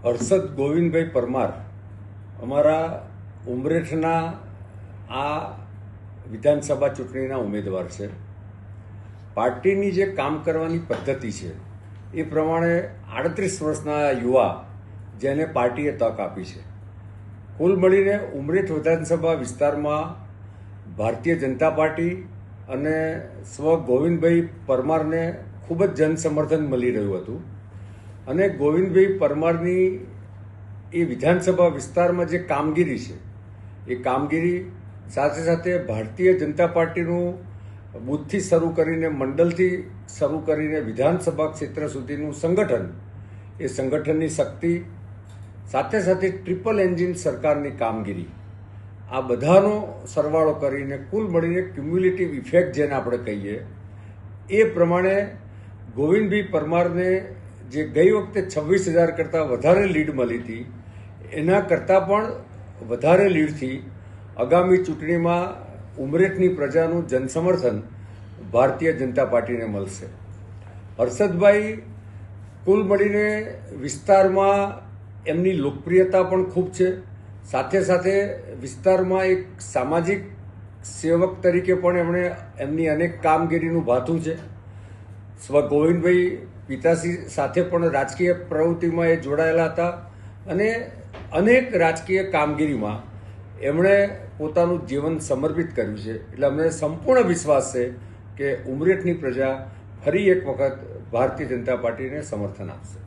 હર્ષદ ગોવિંદભાઈ પરમાર અમારા ઉમરેઠના આ વિધાનસભા ચૂંટણીના ઉમેદવાર છે. પાર્ટીની જે કામ કરવાની પદ્ધતિ છે એ પ્રમાણે 38 વર્ષના યુવા જેને પાર્ટીએ તક આપી છે. કુલ મળીને ઉમરેઠ વિધાનસભા વિસ્તારમાં ભારતીય જનતા પાર્ટી અને સ્વ ગોવિંદભાઈ પરમારને ખૂબ જ જનસમર્થન મળી રહ્યું હતું. અને ગોવિંદભાઈ પરમારની એ વિધાનસભા વિસ્તારમાં જે કામગીરી છે એ કામગીરી સાથે સાથે ભારતીય જનતા પાર્ટીનું બૂથથી શરૂ કરીને મંડળથી શરૂ કરીને વિધાનસભા ક્ષેત્ર સુધીનું સંગઠન, એ સંગઠનની શક્તિ સાથે સાથે ટ્રિપલ એન્જિન સરકારની કામગીરી, આ બધાનો સરવાળો કરીને કુલ મળીને ક્યુમ્યુલેટિવ ઇફેક્ટ જેને આપણે કહીએ એ પ્રમાણે ગોવિંદભાઈ પરમારને જે ગઈ વખતે 26,000 કરતાં વધારે લીડ મળી હતી એના કરતાં પણ વધારે લીડથી આગામી ચૂંટણીમાં ઉમરેઠની પ્રજાનું જનસમર્થન ભારતીય જનતા પાર્ટીને મળશે. હર્ષદભાઈ કુલ મળીને વિસ્તારમાં એમની લોકપ્રિયતા પણ ખૂબ છે. સાથે સાથે વિસ્તારમાં એક સામાજિક સેવક તરીકે પણ એમણે એમની અનેક કામગીરીનું ભાથું છે. સ્વ ગોવિંદભાઈ પિતાશ્રી સાથે પણ રાજકીય પ્રવૃત્તિમાં એ જોડાયેલા હતા અને અનેક રાજકીય કામગીરીમાં એમણે પોતાનું જીવન સમર્પિત કર્યું છે. એટલે અમને સંપૂર્ણ વિશ્વાસ છે કે ઉમરેઠની પ્રજા ફરી એક વખત ભારતીય જનતા પાર્ટીને સમર્થન આપશે.